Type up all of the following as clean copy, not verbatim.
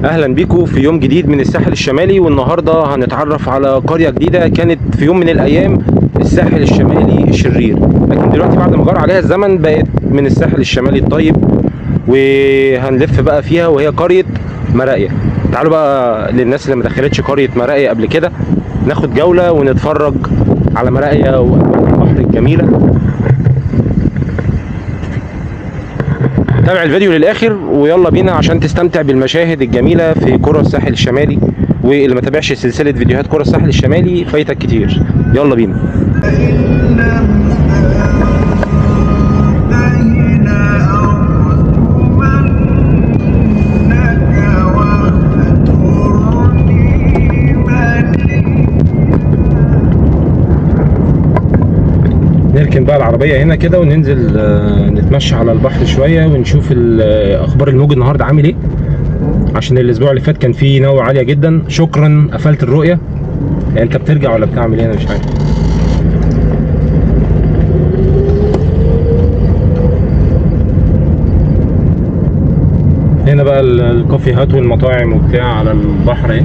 اهلا بيكم في يوم جديد من الساحل الشمالي، والنهارده هنتعرف على قريه جديده كانت في يوم من الايام الساحل الشمالي الشرير، لكن دلوقتي بعد ما جرى عليها الزمن بقت من الساحل الشمالي الطيب، وهنلف بقى فيها وهي قريه مراقيه. تعالوا بقى للناس اللي ما دخلتش قريه مراقيه قبل كده ناخد جوله ونتفرج على مراقيه واجواء البحر الجميله. تابع الفيديو للاخر ويلا بينا عشان تستمتع بالمشاهد الجميله في قرى الساحل الشمالي، واللي ما تابعش سلسله فيديوهات قرى الساحل الشمالي فايتك كتير. يلا بينا. نركن بقى العربية هنا كده وننزل نتمشى على البحر شوية ونشوف اخبار الموج النهارده عامل ايه، عشان الاسبوع اللي فات كان فيه نوة عالية جدا. شكرا قفلت الرؤية. يعني انت بترجع ولا بتعمل ايه؟ انا مش عارف. هنا بقى الكافيهات والمطاعم وبتاع على البحر اهي.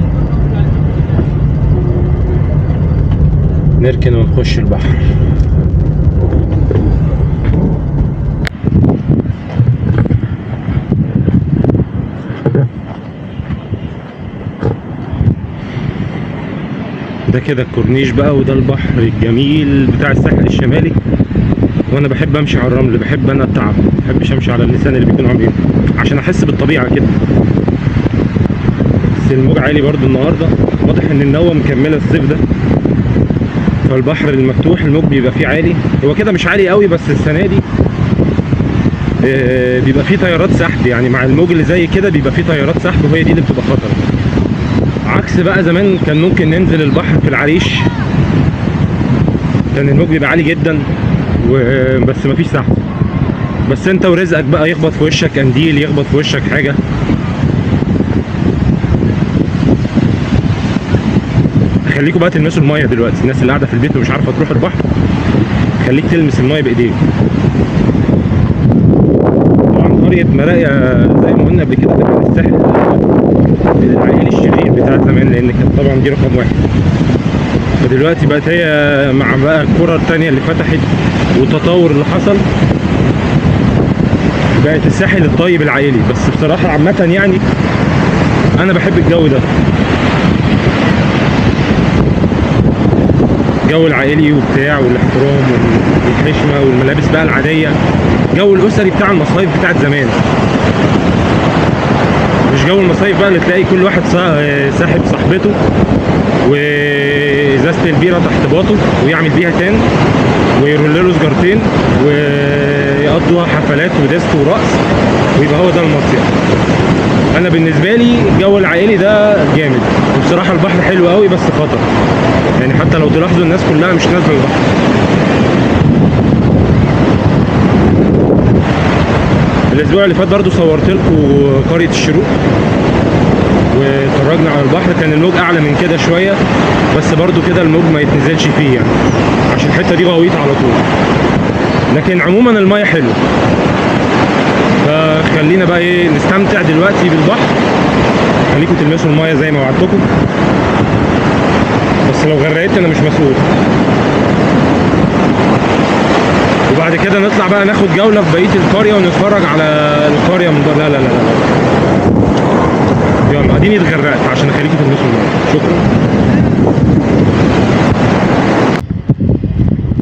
نركن ونخش البحر. ده كده الكورنيش بقى، وده البحر الجميل بتاع الساحل الشمالي. وانا بحب امشي على الرمل، بحب انا التعب، ما بحبش امشي على اللسان اللي بيكونوا عاملين عشان احس بالطبيعه كده. بس الموج عالي برضو النهارده، واضح ان النوة مكمله الصيف ده، فالبحر المفتوح الموج بيبقى فيه عالي. هو كده مش عالي قوي، بس السنه دي بيبقى فيه تيارات سحب، يعني مع الموج اللي زي كده بيبقى فيه تيارات سحب، وهي دي اللي بتبقى خطر. عكس بقى زمان كان ممكن ننزل البحر في العريش، كان الموج بيبقى عالي جدا بس مفيش سحب. بس انت ورزقك بقى، يخبط في وشك قنديل، يخبط في وشك حاجه. خليكوا بقى تلمسوا المايه دلوقتي، الناس اللي قاعده في البيت ومش عارفه تروح البحر خليك تلمس المايه بايديك. طبعا قريه مراقيه زي ما قلنا قبل كده ده كان الساحل العائلي الشرير بتاع زمان، لان كانت طبعا دي رقم واحد. فدلوقتي بقت هي مع بقى القرى التانية اللي فتحت والتطور اللي حصل بقت الساحل الطيب العائلي. بس بصراحة عامة يعني أنا بحب الجو ده، الجو العائلي وبتاع والاحترام والحشمة والملابس بقى العادية، الجو الأسري بتاع المصايف بتاعت زمان، مش جو المصايف بقى اللي تلاقي كل واحد ساحب صاحبته وازازه البيره تحت باطه ويعمل بيها تان ويرول له سجارتين ويقضوها حفلات وديسك ورقص ويبقى هو ده المصيف. انا بالنسبه لي الجو العائلي ده جامد، وبصراحه البحر حلو قوي بس خطر، يعني حتى لو تلاحظوا الناس كلها مش نازله البحر. الاسبوع اللي فات برضو صورت لكم قريه الشروق واتفرجنا على البحر، كان الموج اعلى من كده شويه، بس برضو كده الموج ما يتنزلش فيه يعني عشان الحته دي غويطه على طول، لكن عموما المايه حلو. فخلينا بقى ايه نستمتع دلوقتي بالبحر، خليكم تلمسوا المايه زي ما وعدتكم، بس لو غرقت انا مش مسؤول. وبعد كده نطلع بقى ناخد جوله في بقيه القريه ونتفرج على القريه من لا لا لا لا يلا اديني اتغرقت عشان اخليكم تلمسوا المايه. شكرا.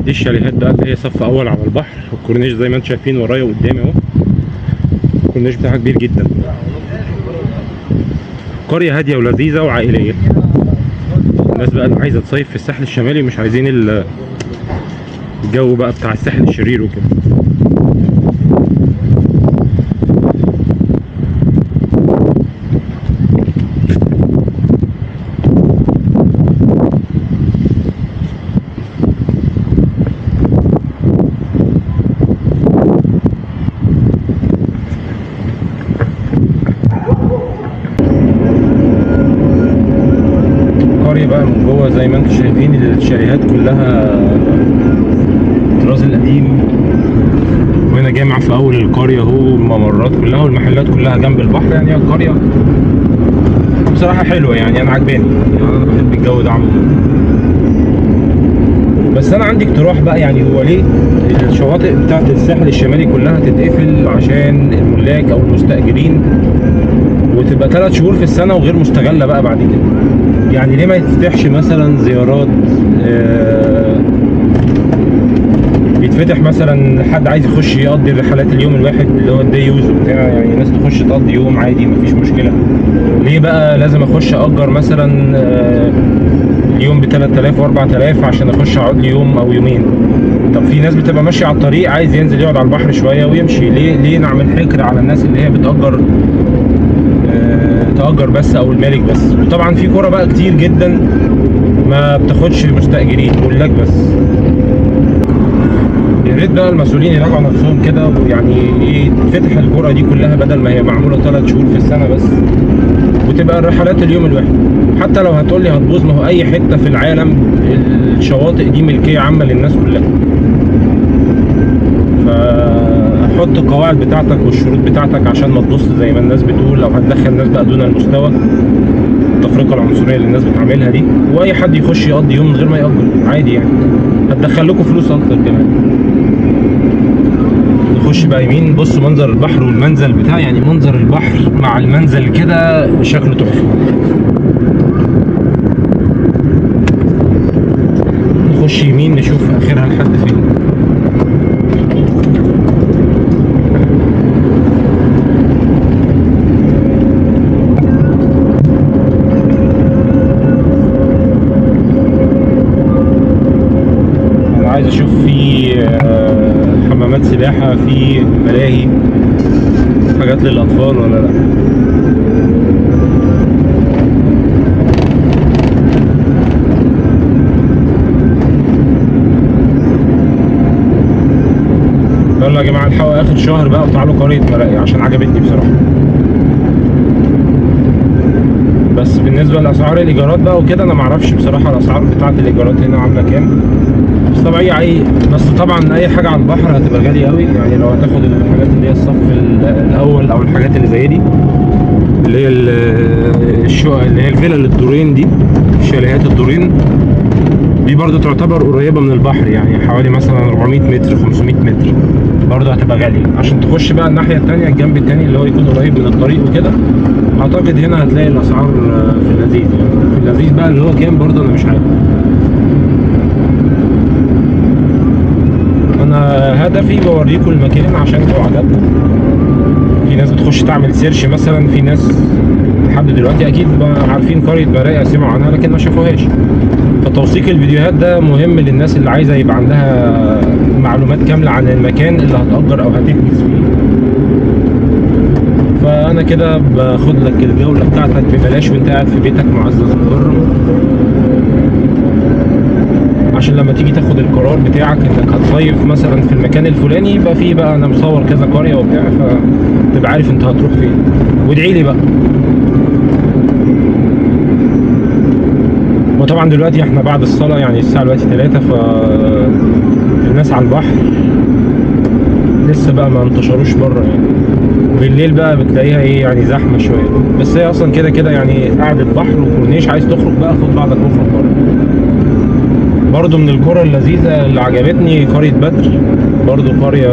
دي الشاليهات بقى اللي هي صف اول على البحر، والكورنيش زي ما انتم شايفين ورايا وقدامي اهو، الكورنيش بتاعها كبير جدا. قريه هاديه ولذيذه وعائليه، الناس بقى اللي عايزه تصيف في الساحل الشمالي مش عايزين الجو بقى بتاع الساحل الشرير وكده. القرية بقى من جوه زي ما انتم شايفين الشاليهات كلها الطراز القديم، وهنا جامع في اول القريه اهو، الممرات كلها والمحلات كلها جنب البحر، يعني القريه بصراحه حلوه يعني، انا عجباني يعني، انا بحب الجو ده عموما. بس انا عندي اقتراح بقى، يعني هو ليه الشواطئ بتاعت الساحل الشمالي كلها تتقفل عشان الملاك او المستاجرين، وتبقى 3 شهور في السنه وغير مستغله بقى بعد كده؟ يعني ليه ما يتفتحش مثلا زيارات، يتفتح مثلا حد عايز يخش يقضي الرحلات اليوم الواحد اللي هو الدي يوز وبتاع، يعني الناس تخش تقضي يوم عادي مفيش مشكله. ليه بقى لازم اخش اجر مثلا اليوم ب 3000 و 4000 عشان اخش اقعد لي يوم او يومين؟ طب في ناس بتبقى ماشيه على الطريق عايز ينزل يقعد على البحر شويه ويمشي، ليه نعمل حكر على الناس اللي هي بتأجر تأجر بس او المالك بس؟ وطبعا في كوره بقى كتير جدا ما بتاخدش مستأجرين، ملاك بس. يا ريت بقى المسؤولين يراجعوا نفسهم كده، ويعني ايه تفتح الكوره دي كلها بدل ما هي معموله 3 شهور في السنه بس، وتبقى الرحلات اليوم الواحد. حتى لو هتقول لي هتبوظ، ما هو اي حته في العالم الشواطئ دي ملكيه عامه للناس كلها. فحط القواعد بتاعتك والشروط بتاعتك عشان ما تبص زي ما الناس بتقول، لو هتدخل ناس بقى دون المستوى، التفرقه العنصريه اللي الناس بتعملها دي، واي حد يخش يقضي يوم من غير ما يأجر عادي يعني، هتدخل لكم فلوس اكتر كمان. نخش بقى يمين، بص منظر البحر والمنزل بتاع، يعني منظر البحر مع المنزل كده شكله تحفه. نخش يمين نشوف اخرها لحد فين. انا عايز اشوف في حمامات سباحه، في ملاهي، حاجات للاطفال ولا لا. يلا يا جماعه الحقوا اخر شهر بقى وتعالوا قريه مراقي عشان عجبتني بصراحه. بس بالنسبه لاسعار الايجارات بقى وكده، انا معرفش بصراحه الاسعار بتاعه الايجارات هنا عامله كام، بس طبيعي بس طبعا اي حاجه على البحر هتبقى غاليه قوي. يعني لو هتاخد الحاجات اللي هي الصف الاول او الحاجات اللي زي دي، اللي هي الشقق اللي هي الفيلا الدورين دي، شاليهات الدورين دي، برضه تعتبر قريبه من البحر، يعني حوالي مثلا 400 متر 500 متر، برضه هتبقى غاليه. عشان تخش بقى الناحيه الثانيه الجنب الثاني اللي هو يكون قريب من الطريق وكده، اعتقد هنا هتلاقي الاسعار في اللذيذ. يعني في اللذيذ بقى اللي هو كام برضه انا مش عارف. انا هدفي بوريكم المكان عشان لو عجبكم. في ناس بتخش تعمل سيرش مثلا، في ناس لحد دلوقتي اكيد عارفين قريه مراقي، سمعوا عنها لكن ما شافوهاش. فتوثيق الفيديوهات ده مهم للناس اللي عايزه يبقى عندها معلومات كامله عن المكان اللي هتأجر او هتحجز فيه. فانا كده باخد لك الجوله بتاعتك ببلاش وانت قاعد في بيتك معزز مكرم، عشان لما تيجي تاخد القرار بتاعك انك هتصيف مثلا في المكان الفلاني، يبقى فيه بقى انا مصور كذا قريه وبتاع، فتبقى عارف انت هتروح فين. وادعي لي بقى. وطبعا دلوقتي احنا بعد الصلاه، يعني الساعه دلوقتي 3، فالناس على البحر لسه بقى ما انتشروش بره يعني. بالليل بقى بتلاقيها ايه يعني زحمه شويه، بس هي اصلا كده كده يعني قاعده بحر وكورنيش، عايز تخرج بقى خد بعضك واخرج بره. برضو من القرى اللذيذه اللي عجبتني قريه بدر، برضو قريه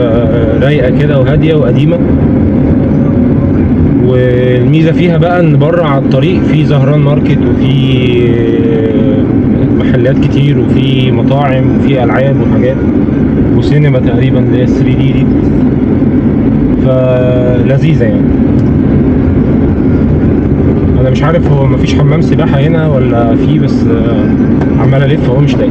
رايقه كده وهاديه وقديمه. والميزه فيها بقى ان بره على الطريق في زهران ماركت، وفي محلات كتير، وفي مطاعم، وفي العاب وحاجات، وسينما تقريبا اللي هي 3 دي، فلذيذه يعني. انا مش عارف هو مفيش حمام سباحه هنا ولا في، بس عمال الف اهو مش لاقي.